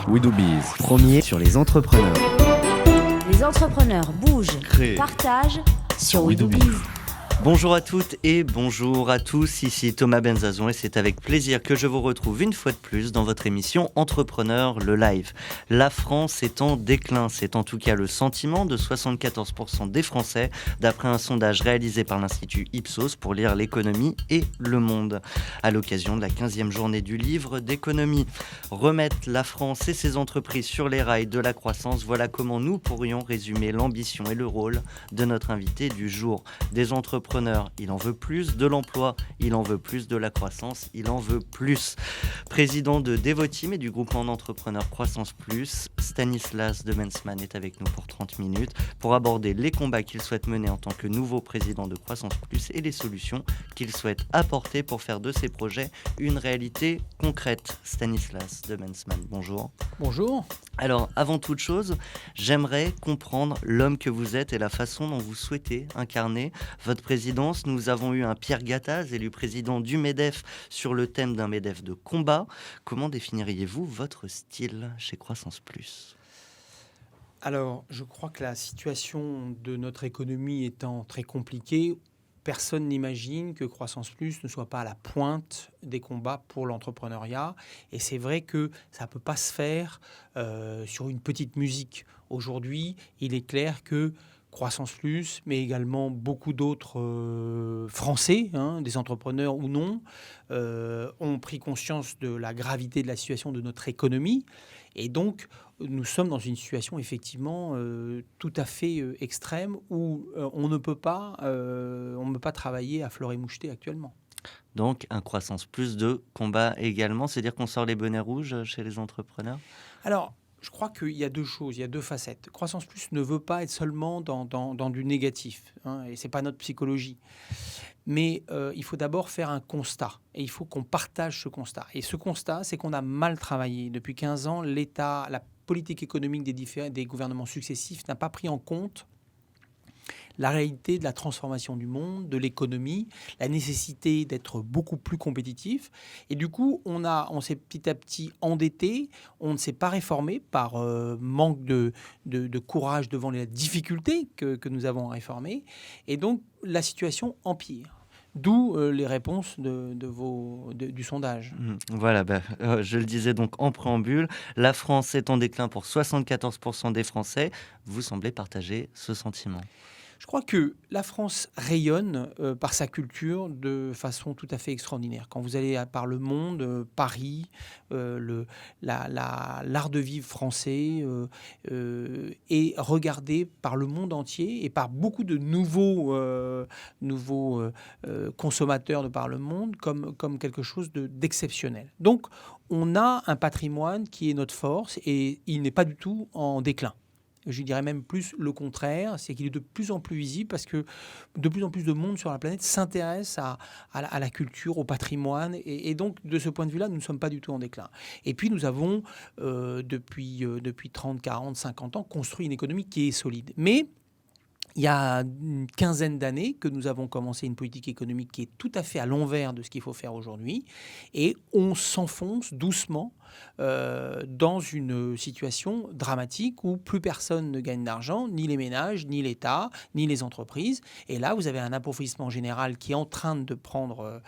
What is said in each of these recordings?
We Do Biz, premier sur les entrepreneurs. Les entrepreneurs bougent, Créent. partagent sur We Do WeDoBiz. Biz. Bonjour à toutes et bonjour à tous, ici Thomas Benzazon et c'est avec plaisir que je vous retrouve une fois de plus dans votre émission Entrepreneur le Live. La France est en déclin, c'est en tout cas le sentiment de 74% des Français d'après un sondage réalisé par l'Institut Ipsos pour lire l'économie et le monde. À l'occasion de la 15e journée du livre d'économie. Remettre la France et ses entreprises sur les rails de la croissance, voilà comment nous pourrions résumer l'ambition et le rôle de notre invité du jour. Des entrepreneurs, il en veut plus, de l'emploi, il en veut plus, de la croissance, il en veut plus. Président de Devoteam et du groupement d'entrepreneurs Croissance Plus, Stanislas Demensman est avec nous pour 30 minutes pour aborder les combats qu'il souhaite mener en tant que nouveau président de Croissance Plus et les solutions qu'il souhaite apporter pour faire de ses projets une réalité concrète. Stanislas Demensman, bonjour. Bonjour. Alors, avant toute chose, j'aimerais comprendre l'homme que vous êtes et la façon dont vous souhaitez incarner votre présidence. Nous avons eu un Pierre Gattaz, élu président du MEDEF, sur le thème d'un MEDEF de combat. Comment définiriez-vous votre style chez Croissance Plus ? Alors, je crois que la situation de notre économie étant très compliquée, personne n'imagine que Croissance Plus ne soit pas à la pointe des combats pour l'entrepreneuriat. Et c'est vrai que ça ne peut pas se faire sur une petite musique. Aujourd'hui, il est clair que Croissance Plus, mais également beaucoup d'autres Français, des entrepreneurs ou non, ont pris conscience de la gravité de la situation de notre économie. Et donc, nous sommes dans une situation effectivement tout à fait extrême où on ne peut pas travailler à fleur et moucheté actuellement. Donc, un Croissance Plus de combat également, c'est-à-dire qu'on sort les bonnets rouges chez les entrepreneurs ? Alors, je crois qu'il y a deux choses, il y a deux facettes. Croissance Plus ne veut pas être seulement dans du négatif, et ce n'est pas notre psychologie. Mais il faut d'abord faire un constat, et il faut qu'on partage ce constat. Et ce constat, c'est qu'on a mal travaillé. Depuis 15 ans, l'État, la politique économique des gouvernements successifs n'a pas pris en compte la réalité de la transformation du monde, de l'économie, la nécessité d'être beaucoup plus compétitif. Et du coup, on s'est petit à petit endetté, on ne s'est pas réformé par manque de courage devant les difficultés que nous avons à réformer. Et donc, la situation empire. D'où les réponses du sondage. Voilà, je le disais donc en préambule, la France est en déclin pour 74% des Français. Vous semblez partager ce sentiment. Je crois que la France rayonne par sa culture de façon tout à fait extraordinaire. Quand vous allez par le monde, Paris, l'art de vivre français est regardé par le monde entier et par beaucoup de nouveaux consommateurs de par le monde comme quelque chose d'exceptionnel. Donc, on a un patrimoine qui est notre force et il n'est pas du tout en déclin. Je dirais même plus le contraire, c'est qu'il est de plus en plus visible parce que de plus en plus de monde sur la planète s'intéresse à la culture, au patrimoine. Et donc, de ce point de vue-là, nous ne sommes pas du tout en déclin. Et puis, nous avons, depuis 30, 40, 50 ans, construit une économie qui est solide. Mais il y a une quinzaine d'années que nous avons commencé une politique économique qui est tout à fait à l'envers de ce qu'il faut faire aujourd'hui. Et on s'enfonce doucement dans une situation dramatique où plus personne ne gagne d'argent, ni les ménages, ni l'État, ni les entreprises. Et là, vous avez un appauvrissement général qui est en train de prendre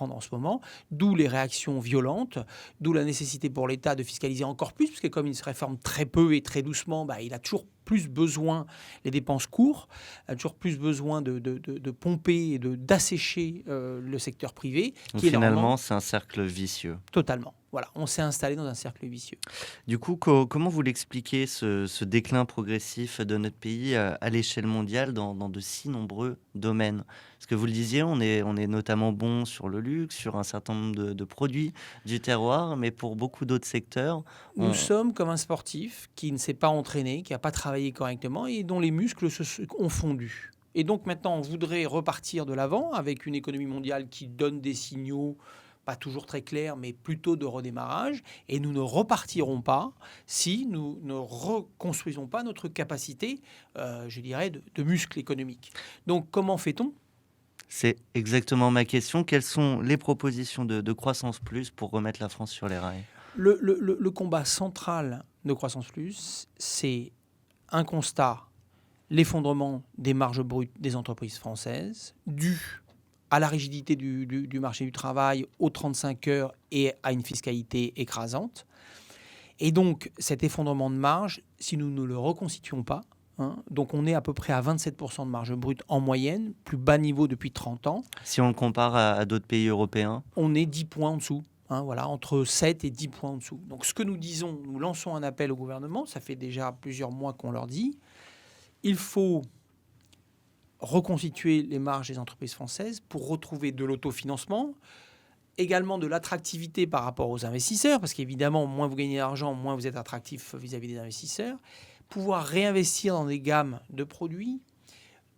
en ce moment, d'où les réactions violentes, d'où la nécessité pour l'État de fiscaliser encore plus, parce que comme il se réforme très peu et très doucement, il a toujours plus besoin, les dépenses courent, a toujours plus besoin de pomper et d'assécher le secteur privé. Finalement, c'est un cercle vicieux. Totalement. Voilà, on s'est installé dans un cercle vicieux. Du coup, comment vous l'expliquez, ce déclin progressif de notre pays à l'échelle mondiale dans de si nombreux domaines ? Parce que vous le disiez, on est notamment bon sur le luxe, sur un certain nombre de produits du terroir, mais pour beaucoup d'autres secteurs... Nous sommes comme un sportif qui ne s'est pas entraîné, qui n'a pas travaillé correctement et dont les muscles ont fondu. Et donc maintenant, on voudrait repartir de l'avant avec une économie mondiale qui donne des signaux pas toujours très clair, mais plutôt de redémarrage. Et nous ne repartirons pas si nous ne reconstruisons pas notre capacité, je dirais, de muscle économique. Donc, comment fait-on ? C'est exactement ma question. Quelles sont les propositions de Croissance Plus pour remettre la France sur les rails ? Le combat central de Croissance Plus, c'est un constat, l'effondrement des marges brutes des entreprises françaises, dû à la rigidité du marché du travail, aux 35 heures et à une fiscalité écrasante. Et donc, cet effondrement de marge, si nous ne le reconstituons pas, donc on est à peu près à 27% de marge brute en moyenne, plus bas niveau depuis 30 ans. Si on le compare à d'autres pays européens, on est 10 points en dessous. Voilà, entre 7 et 10 points en dessous. Donc ce que nous disons, nous lançons un appel au gouvernement, ça fait déjà plusieurs mois qu'on leur dit, il faut reconstituer les marges des entreprises françaises pour retrouver de l'autofinancement, également de l'attractivité par rapport aux investisseurs, parce qu'évidemment, moins vous gagnez d'argent, moins vous êtes attractif vis-à-vis des investisseurs, pouvoir réinvestir dans des gammes de produits,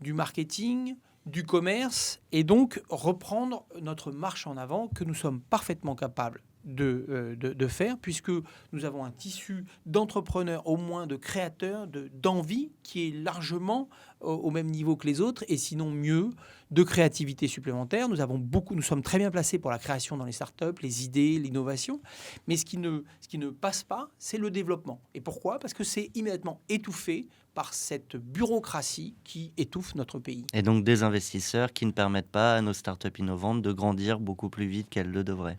du marketing, du commerce, et donc reprendre notre marche en avant que nous sommes parfaitement capables de faire, puisque nous avons un tissu d'entrepreneurs, au moins de créateurs, d'envie, qui est largement au même niveau que les autres, et sinon mieux, de créativité supplémentaire. Nous sommes très bien placés pour la création dans les startups, les idées, l'innovation, mais ce qui ne passe pas, c'est le développement. Et pourquoi ? Parce que c'est immédiatement étouffé par cette bureaucratie qui étouffe notre pays. et donc des investisseurs qui ne permettent pas à nos startups innovantes de grandir beaucoup plus vite qu'elles le devraient.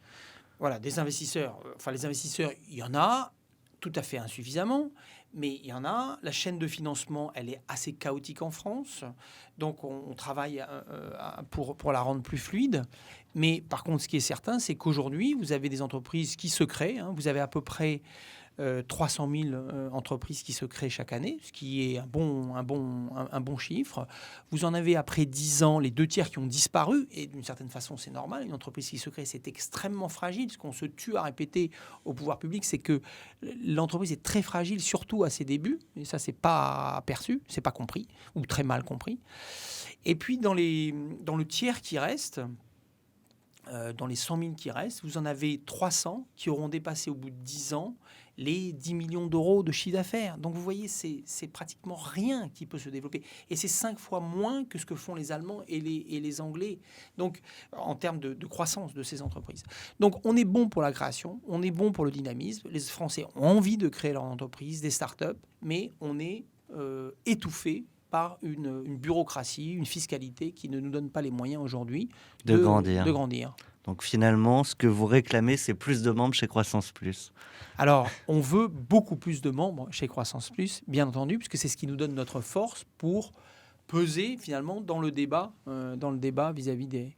Voilà, des investisseurs. Les investisseurs, il y en a, tout à fait insuffisamment, mais il y en a. La chaîne de financement, elle est assez chaotique en France, donc on travaille pour la rendre plus fluide. Mais par contre, ce qui est certain, c'est qu'aujourd'hui, vous avez des entreprises qui se créent. Vous avez à peu près 300 000 entreprises qui se créent chaque année, ce qui est un bon chiffre. Vous en avez après 10 ans les 2/3 qui ont disparu, et d'une certaine façon c'est normal. Une entreprise qui se crée, c'est extrêmement fragile. Ce qu'on se tue à répéter au pouvoir public, c'est que l'entreprise est très fragile, surtout à ses débuts, et ça c'est pas perçu, c'est pas compris, ou très mal compris. Et puis dans le tiers qui reste, dans les 100 000 qui restent, vous en avez 300 qui auront dépassé au bout de 10 ans les 10 millions d'euros de chiffre d'affaires. Donc vous voyez, c'est pratiquement rien qui peut se développer. Et c'est 5 fois moins que ce que font les Allemands et les Anglais, donc en termes de croissance de ces entreprises. Donc on est bon pour la création, on est bon pour le dynamisme. Les Français ont envie de créer leur entreprise, des startups, mais on est étouffé par une bureaucratie, une fiscalité qui ne nous donne pas les moyens aujourd'hui de grandir. Donc finalement, ce que vous réclamez, c'est plus de membres chez Croissance Plus. Alors, on veut beaucoup plus de membres chez Croissance Plus, bien entendu, puisque c'est ce qui nous donne notre force pour peser finalement dans le débat vis-à-vis du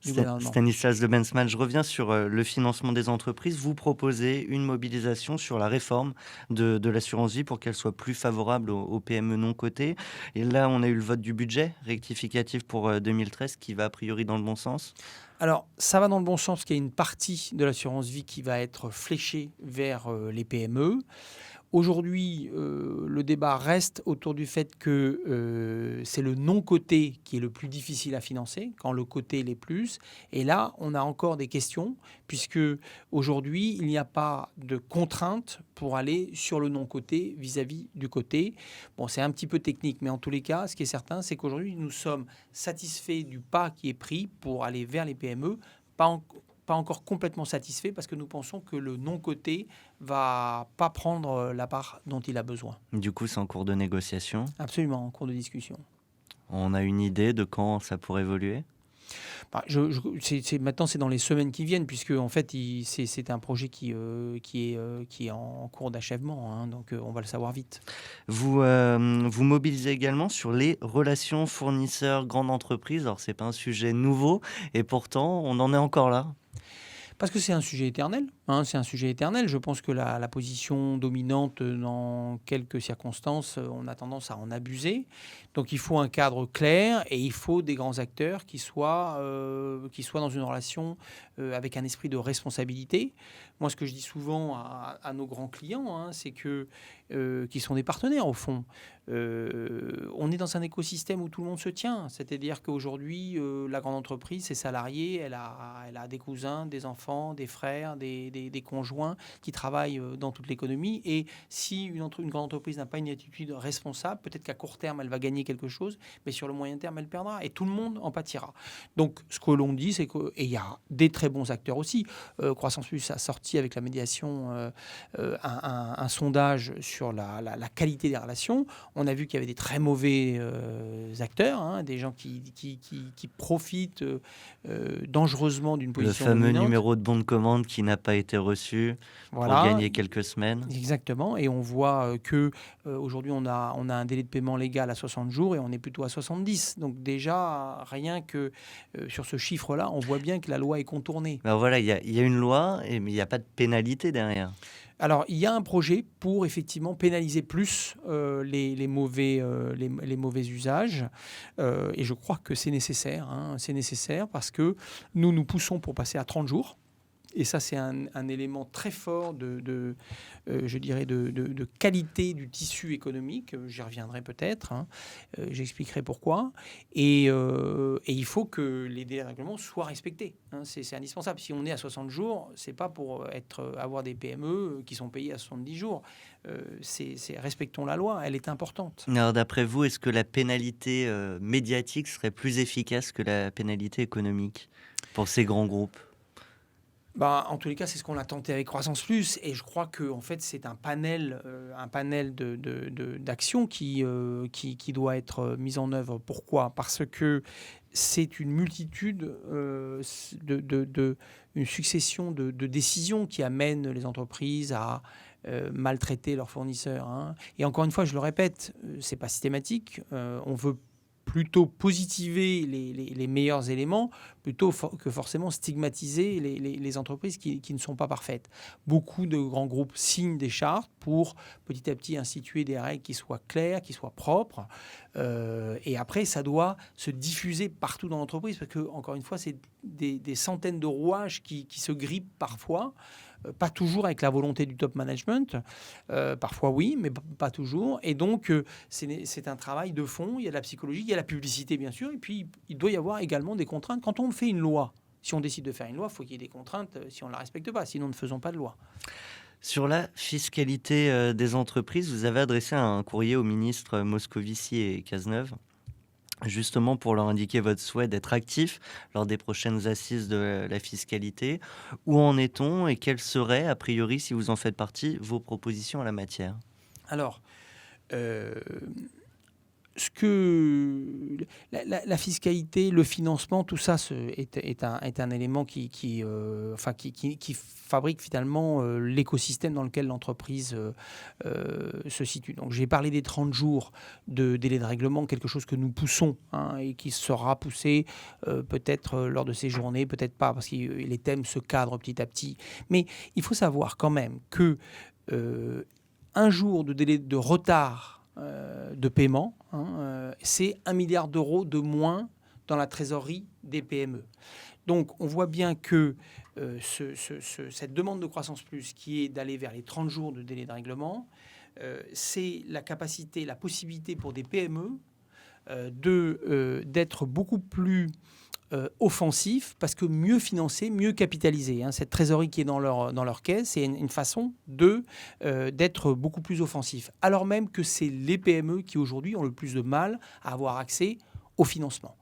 gouvernement. Stanislas de Bensman, je reviens sur le financement des entreprises. Vous proposez une mobilisation sur la réforme de l'assurance vie pour qu'elle soit plus favorable aux PME non cotées. Et là, on a eu le vote du budget rectificatif pour 2013 qui va a priori dans le bon sens. Alors, ça va dans le bon sens parce qu'il y a une partie de l'assurance vie qui va être fléchée vers les PME. Aujourd'hui, le débat reste autour du fait que c'est le non-coté qui est le plus difficile à financer, quand le coté l'est plus. Et là, on a encore des questions, puisque aujourd'hui, il n'y a pas de contrainte pour aller sur le non-coté vis-à-vis du coté. Bon, c'est un petit peu technique, mais en tous les cas, ce qui est certain, c'est qu'aujourd'hui, nous sommes satisfaits du pas qui est pris pour aller vers les PME, pas encore complètement satisfait parce que nous pensons que le non-coté va pas prendre la part dont il a besoin. Du coup, c'est en cours de négociation. Absolument, en cours de discussion. On a une idée de quand ça pourrait évoluer ? Maintenant, c'est dans les semaines qui viennent, puisque en fait, c'est un projet qui est en cours d'achèvement, donc on va le savoir vite. Vous mobilisez également sur les relations fournisseurs-grandes entreprises. Alors, ce n'est pas un sujet nouveau, et pourtant, on en est encore là. Parce que c'est un sujet éternel. C'est un sujet éternel. Je pense que la position dominante dans quelques circonstances, on a tendance à en abuser. Donc il faut un cadre clair et il faut des grands acteurs qui soient dans une relation avec un esprit de responsabilité. Moi, ce que je dis souvent à nos grands clients, c'est que qui sont des partenaires au fond. On est dans un écosystème où tout le monde se tient. C'est-à-dire qu'aujourd'hui, la grande entreprise, ses salariés, elle a des cousins, des enfants, des frères, des des conjoints qui travaillent dans toute l'économie. Et si une grande entreprise n'a pas une attitude responsable, peut-être qu'à court terme, elle va gagner quelque chose, mais sur le moyen terme, elle perdra. Et tout le monde en pâtira. Donc, ce que l'on dit, c'est qu'il y a des très bons acteurs aussi. Croissance Plus a sorti avec la médiation un sondage sur la qualité des relations. On a vu qu'il y avait des très mauvais acteurs, des gens qui profitent dangereusement d'une position Le fameux dominante. numéro de bon de commande qui n'a pas été reçu pour gagner quelques semaines. Exactement. Et on voit que aujourd'hui on a un délai de paiement légal à 60 jours et on est plutôt à 70. Donc déjà, rien que sur ce chiffre-là, on voit bien que la loi est contournée. Alors voilà, il y a une loi, mais il n'y a pas de pénalité derrière. Alors, il y a un projet pour effectivement pénaliser plus les mauvais usages. Et je crois que c'est nécessaire. C'est nécessaire parce que nous poussons pour passer à 30 jours. Et ça, c'est un élément très fort je dirais, de qualité du tissu économique. J'y reviendrai peut-être. J'expliquerai pourquoi. Et il faut que les délais de règlement soient respectés. C'est indispensable. Si on est à 60 jours, c'est pas pour avoir des PME qui sont payées à 70 jours. Respectons la loi. Elle est importante. Alors d'après vous, est-ce que la pénalité médiatique serait plus efficace que la pénalité économique pour ces grands groupes ? En tous les cas, c'est ce qu'on a tenté avec Croissance Plus, et je crois que en fait, c'est un panel d'actions qui doit être mis en œuvre. Pourquoi ? Parce que c'est une multitude, une succession de décisions qui amènent les entreprises à maltraiter leurs fournisseurs. Et encore une fois, je le répète, c'est pas systématique. On veut plutôt positiver les meilleurs éléments, plutôt que forcément stigmatiser les entreprises qui ne sont pas parfaites. Beaucoup de grands groupes signent des chartes pour petit à petit instituer des règles qui soient claires, qui soient propres. Et après, ça doit se diffuser partout dans l'entreprise parce que, encore une fois, c'est des centaines de rouages qui se grippent parfois. Pas toujours avec la volonté du top management, parfois oui, mais pas toujours. Et donc, c'est un travail de fond. Il y a de la psychologie, il y a la publicité, bien sûr. Et puis, il doit y avoir également des contraintes. Quand on fait une loi, si on décide de faire une loi, il faut qu'il y ait des contraintes si on ne la respecte pas. Sinon, ne faisons pas de loi. Sur la fiscalité des entreprises, vous avez adressé un courrier aux ministres Moscovici et Cazeneuve, justement pour leur indiquer votre souhait d'être actif lors des prochaines assises de la fiscalité. Où en est-on et quelles seraient, a priori, si vous en faites partie, vos propositions en la matière ? Alors, la fiscalité, le financement, tout ça est un élément qui fabrique finalement l'écosystème dans lequel l'entreprise se situe. Donc j'ai parlé des 30 jours de délai de règlement, quelque chose que nous poussons et qui sera poussé peut-être lors de ces journées, peut-être pas, parce que les thèmes se cadrent petit à petit. Mais il faut savoir quand même que un jour de délai de retard de paiement, c'est 1 milliard d'euros de moins dans la trésorerie des PME. Donc on voit bien que cette demande de Croissance Plus qui est d'aller vers les 30 jours de délai de règlement, c'est la possibilité pour des PME d'être beaucoup plus offensif parce que mieux financé, mieux capitalisé. Cette trésorerie qui est dans leur caisse, c'est une façon d'être beaucoup plus offensif. Alors même que c'est les PME qui aujourd'hui ont le plus de mal à avoir accès au financement.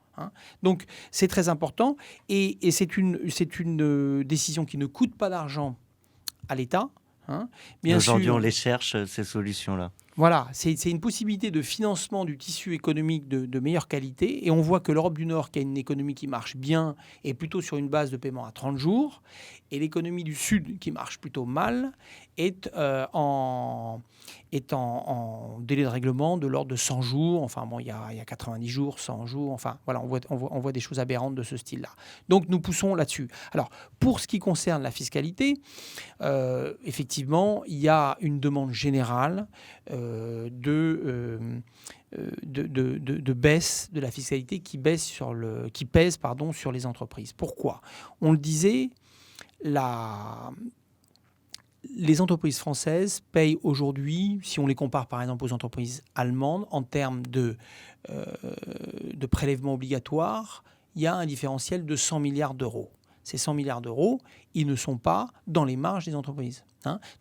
Donc c'est très important et c'est une décision qui ne coûte pas d'argent à l'État. Aujourd'hui, on les cherche, ces solutions-là. Voilà, c'est une possibilité de financement du tissu économique de meilleure qualité. Et on voit que l'Europe du Nord, qui a une économie qui marche bien, est plutôt sur une base de paiement à 30 jours. Et l'économie du Sud, qui marche plutôt mal, est en délai de règlement de l'ordre de 100 jours. Enfin, bon, il y a 90 jours, 100 jours. Enfin, voilà, on voit des choses aberrantes de ce style-là. Donc, nous poussons là-dessus. Alors, pour ce qui concerne la fiscalité, effectivement, il y a une demande générale de baisse de la fiscalité qui pèse sur les entreprises. Pourquoi ? On le disait, les entreprises françaises payent aujourd'hui, si on les compare par exemple aux entreprises allemandes, en termes de prélèvements obligatoires, il y a un différentiel de 100 milliards d'euros. ces 100 milliards d'euros, ils ne sont pas dans les marges des entreprises.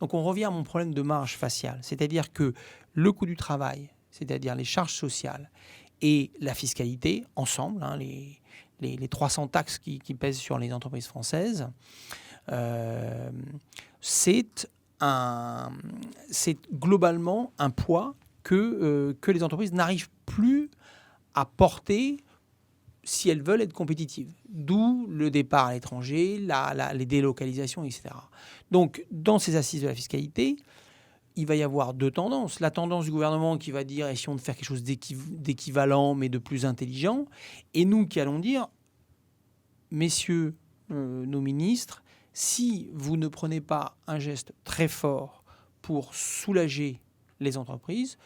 Donc on revient à mon problème de marge faciale, c'est-à-dire que le coût du travail, c'est-à-dire les charges sociales et la fiscalité, ensemble, les 300 taxes qui pèsent sur les entreprises françaises, c'est globalement un poids que les entreprises n'arrivent plus à porter si elles veulent être compétitives. D'où le départ à l'étranger, les délocalisations, etc. Donc, dans ces assises de la fiscalité, il va y avoir deux tendances. La tendance du gouvernement qui va dire essayons de faire quelque chose d'équivalent, mais de plus intelligent. Et nous qui allons dire, messieurs nos ministres, si vous ne prenez pas un geste très fort pour soulager les entreprises,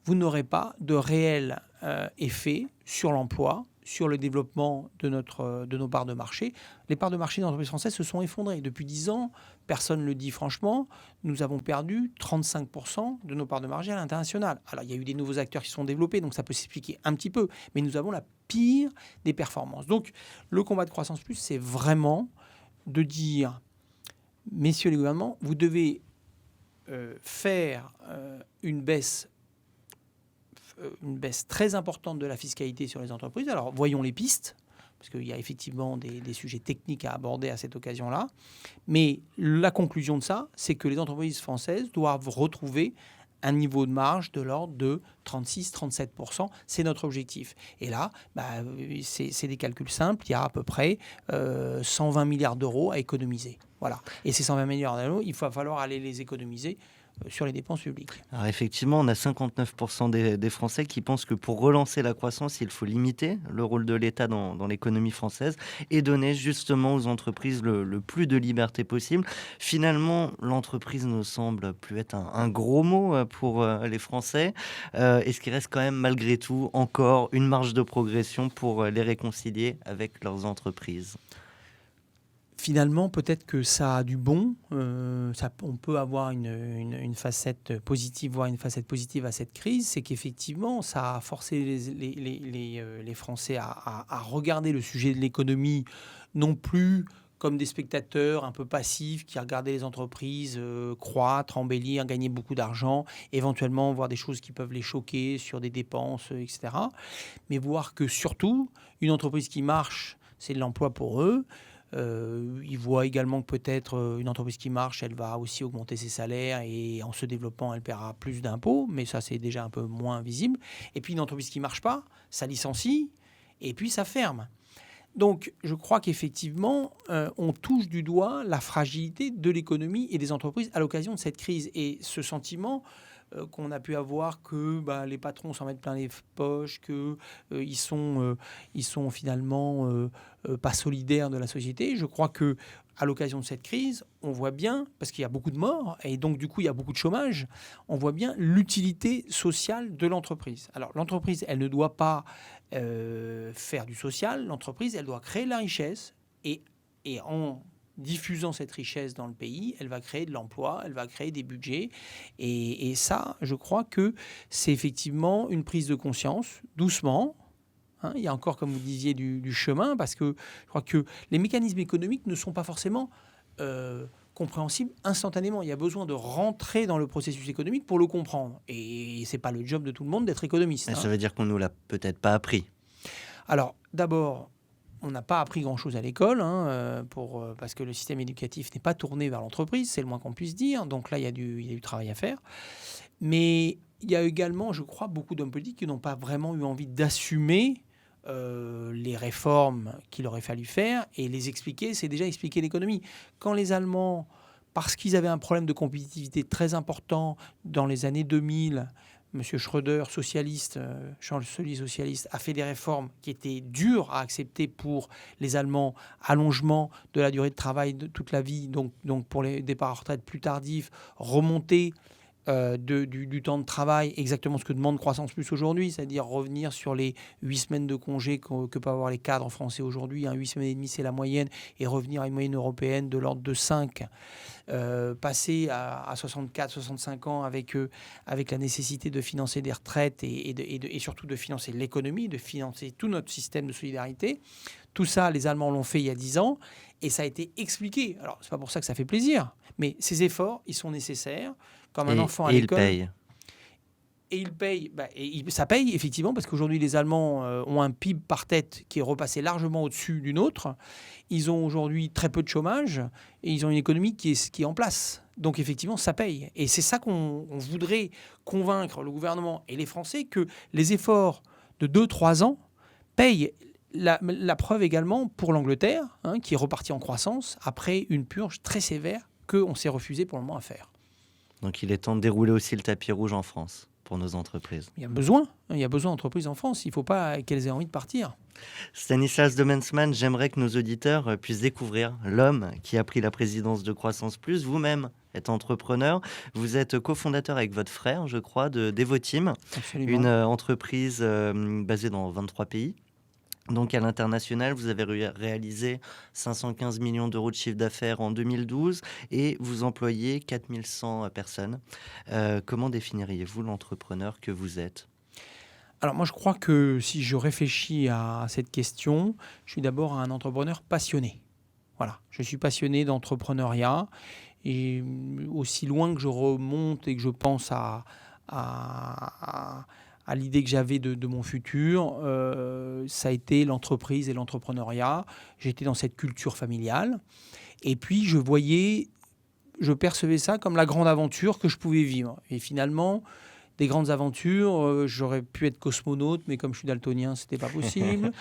vous n'aurez pas de réel effet sur l'emploi, sur le développement de nos parts de marché. Les parts de marché des entreprises françaises se sont effondrées. Depuis 10 ans, personne ne le dit franchement, nous avons perdu 35% de nos parts de marché à l'international. Alors, il y a eu des nouveaux acteurs qui se sont développés, donc ça peut s'expliquer un petit peu, mais nous avons la pire des performances. Donc, le combat de Croissance Plus, c'est vraiment de dire, messieurs les gouvernements, vous devez faire une baisse très importante de la fiscalité sur les entreprises. Alors, voyons les pistes, parce qu'il y a effectivement des sujets techniques à aborder à cette occasion-là. Mais la conclusion de ça, c'est que les entreprises françaises doivent retrouver un niveau de marge de l'ordre de 36-37%. C'est notre objectif. Et là, c'est des calculs simples. Il y a à peu près 120 milliards d'euros à économiser. Voilà. Et ces 120 milliards d'euros, il va falloir aller les économiser sur les dépenses publiques. Alors effectivement, on a 59% des Français qui pensent que pour relancer la croissance, il faut limiter le rôle de l'État dans l'économie française et donner justement aux entreprises le plus de liberté possible. Finalement, l'entreprise ne semble plus être un gros mot pour les Français. Est-ce qu'il reste quand même malgré tout encore une marge de progression pour les réconcilier avec leurs entreprises ? Finalement, peut-être que ça a du bon. On peut avoir une facette positive, voire une facette positive à cette crise. C'est qu'effectivement, ça a forcé les Français à regarder le sujet de l'économie non plus comme des spectateurs un peu passifs qui regardaient les entreprises croître, embellir, gagner beaucoup d'argent, éventuellement voir des choses qui peuvent les choquer sur des dépenses, etc. Mais voir que surtout, une entreprise qui marche, c'est de l'emploi pour eux. Ils voient également que peut-être une entreprise qui marche, elle va aussi augmenter ses salaires et en se développant, elle paiera plus d'impôts, mais ça c'est déjà un peu moins visible. Et puis une entreprise qui ne marche pas, ça licencie et puis ça ferme. Donc je crois qu'effectivement, on touche du doigt la fragilité de l'économie et des entreprises à l'occasion de cette crise. Et ce sentiment qu'on a pu avoir que les patrons s'en mettent plein les poches, qu'ils sont finalement pas solidaires de la société. Je crois que à l'occasion de cette crise, on voit bien, parce qu'il y a beaucoup de morts et donc du coup il y a beaucoup de chômage, on voit bien l'utilité sociale de l'entreprise. Alors l'entreprise, elle ne doit pas faire du social, l'entreprise, elle doit créer de la richesse et en diffusant cette richesse dans le pays, elle va créer de l'emploi, elle va créer des budgets. Et ça, je crois que c'est effectivement une prise de conscience, doucement. Il y a encore, comme vous disiez, du chemin, parce que je crois que les mécanismes économiques ne sont pas forcément compréhensibles instantanément. Il y a besoin de rentrer dans le processus économique pour le comprendre. Et ce n'est pas le job de tout le monde d'être économiste. Ça veut dire qu'on ne nous l'a peut-être pas appris. Alors, d'abord, on n'a pas appris grand-chose à l'école, parce que le système éducatif n'est pas tourné vers l'entreprise, c'est le moins qu'on puisse dire. Donc là, il y a du travail à faire. Mais il y a également, je crois, beaucoup d'hommes politiques qui n'ont pas vraiment eu envie d'assumer les réformes qu'il aurait fallu faire et les expliquer. C'est déjà expliquer l'économie. Quand les Allemands, parce qu'ils avaient un problème de compétitivité très important dans les années 2000, M. Schröder, socialiste, chancelier socialiste, a fait des réformes qui étaient dures à accepter pour les Allemands. Allongement de la durée de travail de toute la vie, donc pour les départs à retraite plus tardifs, remontée du temps de travail, exactement ce que demande Croissance Plus aujourd'hui, c'est-à-dire revenir sur les 8 semaines de congé que peuvent avoir les cadres français aujourd'hui. 8 semaines et demie, c'est la moyenne, et revenir à une moyenne européenne de l'ordre de 5. Passer à 64-65 ans avec la nécessité de financer des retraites et surtout de financer l'économie, de financer tout notre système de solidarité. Tout ça, les Allemands l'ont fait il y a 10 ans et ça a été expliqué. Alors, c'est pas pour ça que ça fait plaisir, mais ces efforts, ils sont nécessaires. Comme un enfant à Et il l'école. paye. Et ils payent, ça paye effectivement, parce qu'aujourd'hui les Allemands ont un PIB par tête qui est repassé largement au-dessus du nôtre. Ils ont aujourd'hui très peu de chômage et ils ont une économie qui est en place. Donc effectivement, ça paye. Et c'est ça qu'on voudrait convaincre le gouvernement et les Français, que les efforts de 2-3 ans payent. La preuve également pour l'Angleterre, qui est repartie en croissance après une purge très sévère qu'on s'est refusé pour le moment à faire. Donc il est temps de dérouler aussi le tapis rouge en France pour nos entreprises. Il y a besoin d'entreprises en France. Il ne faut pas qu'elles aient envie de partir. Stanislas Demensman, j'aimerais que nos auditeurs puissent découvrir l'homme qui a pris la présidence de Croissance Plus. Vous-même êtes entrepreneur. Vous êtes cofondateur avec votre frère, je crois, de Devoteam, une entreprise basée dans 23 pays. Donc à l'international, vous avez réalisé 515 millions d'euros de chiffre d'affaires en 2012 et vous employez 4100 personnes. Comment définiriez-vous l'entrepreneur que vous êtes ? Alors moi, je crois que si je réfléchis à cette question, je suis d'abord un entrepreneur passionné. Voilà, je suis passionné d'entrepreneuriat et aussi loin que je remonte et que je pense à l'idée que j'avais de mon futur, ça a été l'entreprise et l'entrepreneuriat. J'étais dans cette culture familiale. Et puis, je percevais ça comme la grande aventure que je pouvais vivre. Et finalement, des grandes aventures, j'aurais pu être cosmonaute, mais comme je suis daltonien, ce n'était pas possible.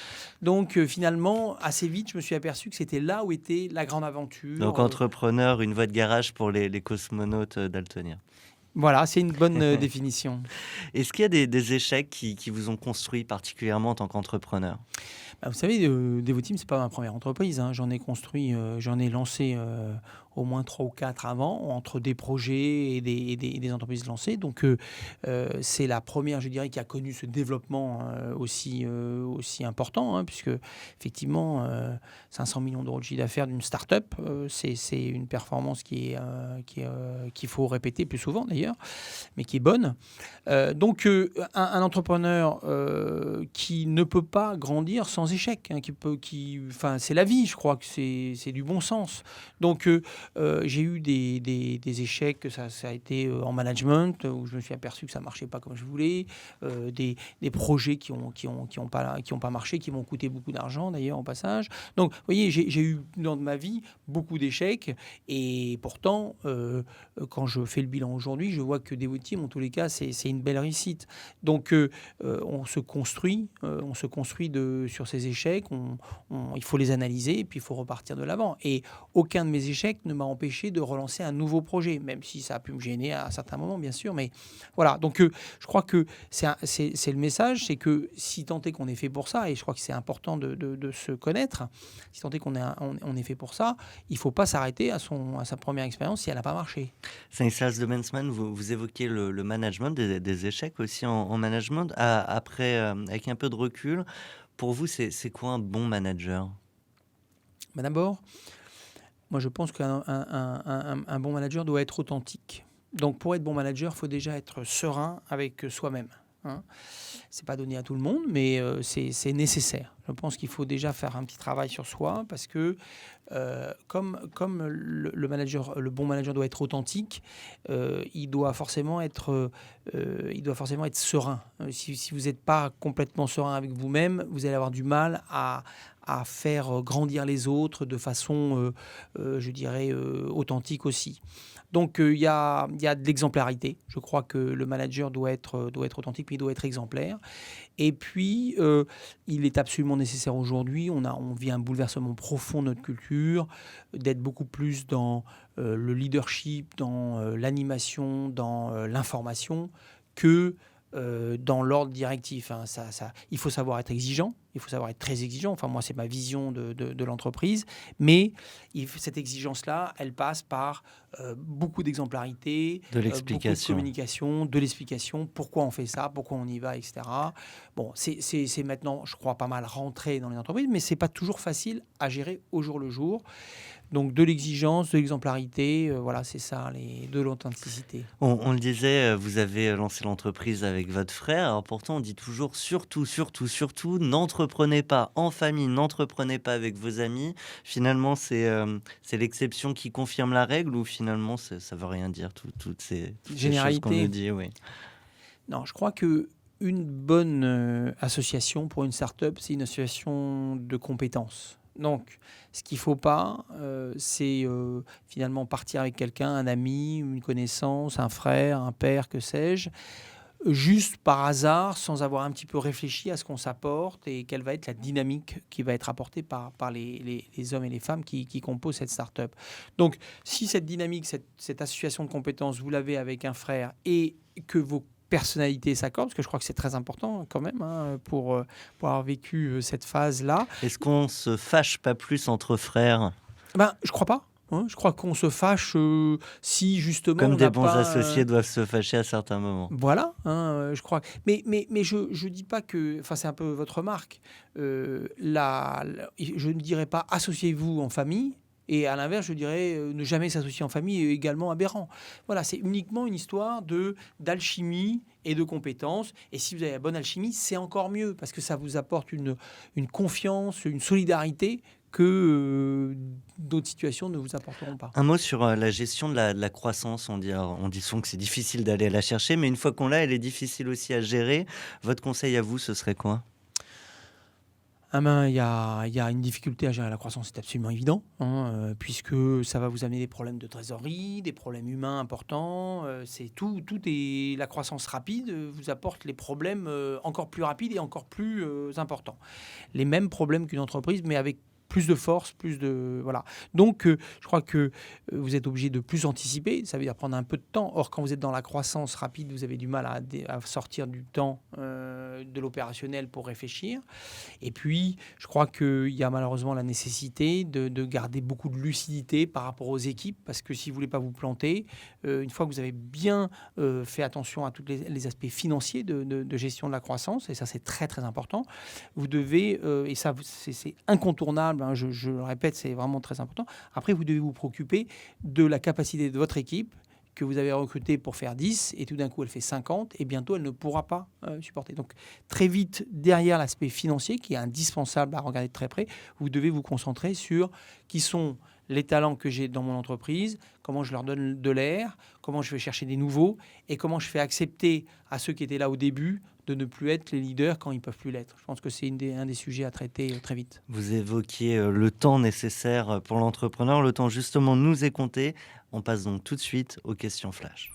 Donc, finalement, assez vite, je me suis aperçu que c'était là où était la grande aventure. Donc, entrepreneur, une voie de garage pour les cosmonautes daltoniens. Voilà, c'est une bonne définition. Est-ce qu'il y a des échecs qui vous ont construit particulièrement en tant qu'entrepreneur ? Vous savez, Devoteam, ce n'est pas ma première entreprise. J'en ai lancé au moins 3 ou 4 avant, entre des projets et des entreprises lancées. Donc, c'est la première, je dirais, qui a connu ce développement aussi important, puisque, effectivement, 500 millions d'euros de chiffre d'affaires d'une start-up, c'est une performance qu'il faut répéter plus souvent, d'ailleurs, mais qui est bonne. Donc, un entrepreneur qui ne peut pas grandir sans échec, c'est la vie, je crois que c'est du bon sens. Donc, j'ai eu des échecs, ça a été en management, où je me suis aperçu que ça ne marchait pas comme je voulais, des projets qui ont pas marché, qui m'ont coûté beaucoup d'argent, d'ailleurs, au passage. Donc, vous voyez, j'ai eu dans ma vie beaucoup d'échecs, et pourtant, quand je fais le bilan aujourd'hui, je vois que Devoteam, en tous les cas, c'est une belle réussite. Donc, on se construit sur ces échecs, il faut les analyser et puis il faut repartir de l'avant. Et aucun de mes échecs ne m'a empêché de relancer un nouveau projet, même si ça a pu me gêner à certains moments, bien sûr. Mais voilà, donc je crois que c'est le message, c'est que si tant est qu'on est fait pour ça, et je crois que c'est important de se connaître, si tant est qu'on est fait pour ça, il ne faut pas s'arrêter à sa première expérience si elle n'a pas marché. Stanislas Demensman, vous évoquez le management, des échecs aussi en management. Après, avec un peu de recul, pour vous, c'est quoi un bon manager ? D'abord, moi je pense qu'un bon manager doit être authentique. Donc pour être bon manager, il faut déjà être serein avec soi-même. C'est pas donné à tout le monde, mais c'est nécessaire. Je pense qu'il faut déjà faire un petit travail sur soi parce que comme le bon manager doit être authentique, il doit forcément être serein. Si vous n'êtes pas complètement serein avec vous-même, vous allez avoir du mal à faire grandir les autres de façon, je dirais, authentique aussi. Donc, il y a de l'exemplarité. Je crois que le manager doit être authentique, puis il doit être exemplaire. Et puis, il est absolument nécessaire aujourd'hui, on vit un bouleversement profond de notre culture, d'être beaucoup plus dans le leadership, dans l'animation, dans l'information, que dans l'ordre directif. Il faut savoir être exigeant, il faut savoir être très exigeant. Enfin, moi, c'est ma vision de l'entreprise. Mais cette exigence-là, elle passe par beaucoup d'exemplarité, de l'explication, beaucoup de communication, de l'explication. Pourquoi on fait ça, pourquoi on y va, etc. Bon, c'est maintenant, je crois, pas mal rentré dans les entreprises, mais c'est pas toujours facile à gérer au jour le jour. Donc de l'exigence, de l'exemplarité, voilà, c'est ça, de l'authenticité. On le disait, vous avez lancé l'entreprise avec votre frère. Alors pourtant, on dit toujours surtout, n'entreprenez n'entreprenez pas en famille, n'entreprenez pas avec vos amis. Finalement, c'est l'exception qui confirme la règle ou finalement, ça ne veut rien dire, toutes ces choses qu'on nous dit, oui. Non, je crois que une bonne association pour une start-up, c'est une association de compétences. Donc, ce qu'il ne faut pas, c'est finalement partir avec quelqu'un, un ami, une connaissance, un frère, un père, que sais-je, juste par hasard, sans avoir un petit peu réfléchi à ce qu'on s'apporte et quelle va être la dynamique qui va être apportée par les hommes et les femmes qui composent cette start-up. Donc, si cette dynamique, cette association de compétences, vous l'avez avec un frère et que vos personnalités s'accordent, parce que je crois que c'est très important quand même pour avoir vécu cette phase-là. Est-ce qu'on se fâche pas plus entre frères ? Je crois pas. Je crois qu'on se fâche si justement... Comme on des n'a bons pas, associés doivent se fâcher à certains moments. Voilà, je crois. Mais je dis pas que... Enfin, c'est un peu votre remarque. Je ne dirais pas associez-vous en famille. Et à l'inverse, je dirais ne jamais s'associer en famille est également aberrant. Voilà, c'est uniquement une histoire d'alchimie et de compétences. Et si vous avez la bonne alchimie, c'est encore mieux parce que ça vous apporte une confiance, une solidarité que d'autres situations ne vous apporteront pas. Un mot sur la gestion de la croissance. On dit souvent que c'est difficile d'aller la chercher, mais une fois qu'on l'a, elle est difficile aussi à gérer. Votre conseil à vous, ce serait quoi ? Il y a une difficulté à gérer la croissance, c'est absolument évident, puisque ça va vous amener des problèmes de trésorerie, des problèmes humains importants. C'est tout est la croissance rapide vous apporte les problèmes encore plus rapides et encore plus importants. Les mêmes problèmes qu'une entreprise, mais avec plus de force, voilà. Donc, je crois que vous êtes obligé de plus anticiper. Ça veut dire prendre un peu de temps. Or, quand vous êtes dans la croissance rapide, vous avez du mal à sortir du temps de l'opérationnel pour réfléchir. Et puis, je crois qu'il y a malheureusement la nécessité de garder beaucoup de lucidité par rapport aux équipes, parce que si vous ne voulez pas vous planter, une fois que vous avez bien fait attention à tous les aspects financiers de gestion de la croissance, et ça c'est très très important, vous devez, et ça c'est incontournable, je le répète, c'est vraiment très important. Après, vous devez vous préoccuper de la capacité de votre équipe que vous avez recrutée pour faire 10 et tout d'un coup elle fait 50 et bientôt elle ne pourra pas supporter. Donc très vite, derrière l'aspect financier qui est indispensable à regarder de très près, vous devez vous concentrer sur qui sont les talents que j'ai dans mon entreprise, comment je leur donne de l'air, comment je vais chercher des nouveaux et comment je fais accepter à ceux qui étaient là au début de ne plus être les leaders quand ils ne peuvent plus l'être. Je pense que c'est un des sujets à traiter très vite. Vous évoquiez le temps nécessaire pour l'entrepreneur. Le temps justement nous est compté. On passe donc tout de suite aux questions flash.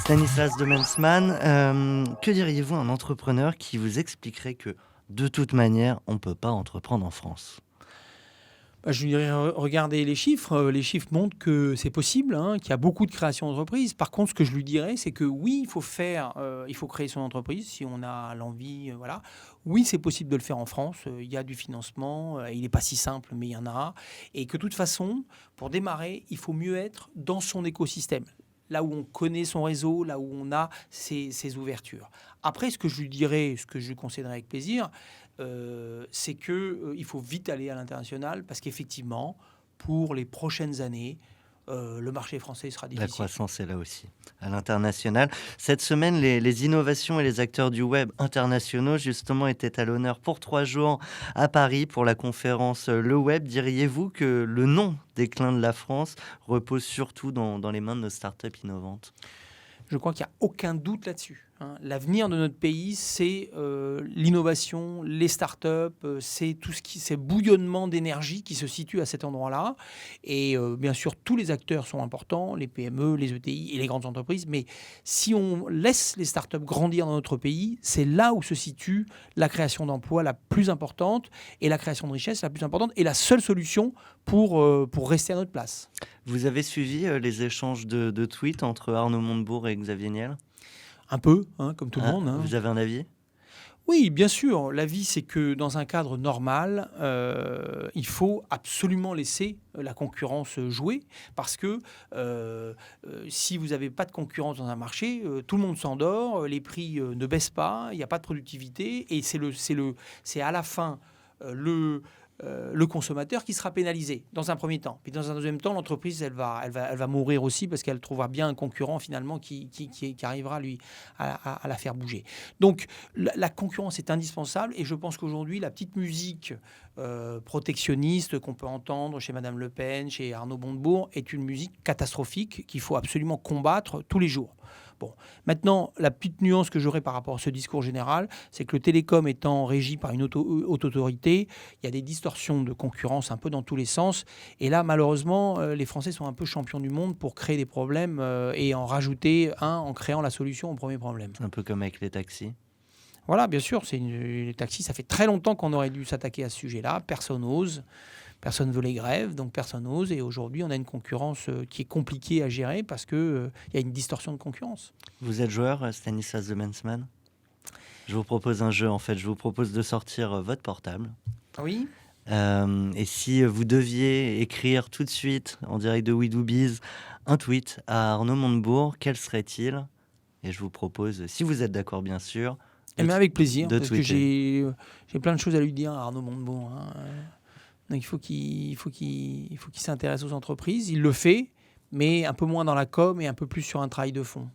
Stanislas Demensman, que diriez-vous à un entrepreneur qui vous expliquerait que de toute manière, on ne peut pas entreprendre en France ? Je dirais, regardez les chiffres. Les chiffres montrent que c'est possible, qu'il y a beaucoup de créations d'entreprises. Par contre, ce que je lui dirais, c'est que oui, il faut créer son entreprise si on a l'envie. Voilà. Oui, c'est possible de le faire en France. Il y a du financement. Il n'est pas si simple, mais il y en a. Et que de toute façon, pour démarrer, il faut mieux être dans son écosystème. Là où on connaît son réseau, là où on a ses ouvertures. Après, ce que je lui dirais, ce que je lui conseillerais avec plaisir, c'est qu'il faut vite aller à l'international parce qu'effectivement, pour les prochaines années, le marché français sera difficile. La croissance est là aussi, à l'international. Cette semaine, les innovations et les acteurs du web internationaux, justement, étaient à l'honneur pour 3 jours à Paris pour la conférence Le Web. Diriez-vous que le non-déclin de la France repose surtout dans les mains de nos startups innovantes ? Je crois qu'il n'y a aucun doute là-dessus. L'avenir de notre pays, c'est l'innovation, les startups, c'est tout ces bouillonnements d'énergie qui se situent à cet endroit-là. Et bien sûr, tous les acteurs sont importants, les PME, les ETI et les grandes entreprises. Mais si on laisse les startups grandir dans notre pays, c'est là où se situe la création d'emplois la plus importante et la création de richesse la plus importante et la seule solution pour rester à notre place. Vous avez suivi les échanges de tweets entre Arnaud Montebourg et Xavier Niel ? Un peu, comme tout le monde. Vous avez un avis ? Oui, bien sûr. L'avis, c'est que dans un cadre normal, il faut absolument laisser la concurrence jouer parce que si vous n'avez pas de concurrence dans un marché, tout le monde s'endort, les prix ne baissent pas, il n'y a pas de productivité et c'est à la fin le consommateur qui sera pénalisé dans un premier temps. Puis dans un deuxième temps, l'entreprise, elle va mourir aussi parce qu'elle trouvera bien un concurrent finalement qui arrivera lui à la faire bouger. Donc la concurrence est indispensable et je pense qu'aujourd'hui, la petite musique protectionniste qu'on peut entendre chez Madame Le Pen, chez Arnaud Montebourg, est une musique catastrophique qu'il faut absolument combattre tous les jours. Bon, maintenant, la petite nuance que j'aurais par rapport à ce discours général, c'est que le télécom étant régi par une haute autorité, il y a des distorsions de concurrence un peu dans tous les sens. Et là, malheureusement, les Français sont un peu champions du monde pour créer des problèmes et en rajouter un en créant la solution au premier problème. Un peu comme avec les taxis. Voilà, bien sûr, les taxis, ça fait très longtemps qu'on aurait dû s'attaquer à ce sujet-là. Personne n'ose. Personne ne veut les grèves, donc personne n'ose. Et aujourd'hui, on a une concurrence qui est compliquée à gérer parce qu'il y a une distorsion de concurrence. Vous êtes joueur, Stanislas Demensman ? Je vous propose un jeu, en fait. Je vous propose de sortir votre portable. Oui. Et si vous deviez écrire tout de suite, en direct de We Do Biz, un tweet à Arnaud Montebourg, quel serait-il ? Et je vous propose, si vous êtes d'accord, bien sûr... Mais avec plaisir, parce tweeter. que j'ai plein de choses à lui dire à Arnaud Montebourg. Donc il faut qu'il s'intéresse aux entreprises. Il le fait, mais un peu moins dans la com et un peu plus sur un travail de fond.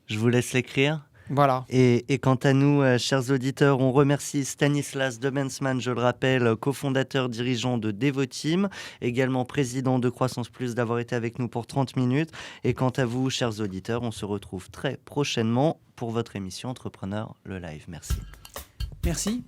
Je vous laisse l'écrire. Voilà. Et quant à nous, chers auditeurs, on remercie Stanislas Demensman, je le rappelle, cofondateur, dirigeant de Devoteam, également président de Croissance Plus, d'avoir été avec nous pour 30 minutes. Et quant à vous, chers auditeurs, on se retrouve très prochainement pour votre émission Entrepreneur le Live. Merci. Merci.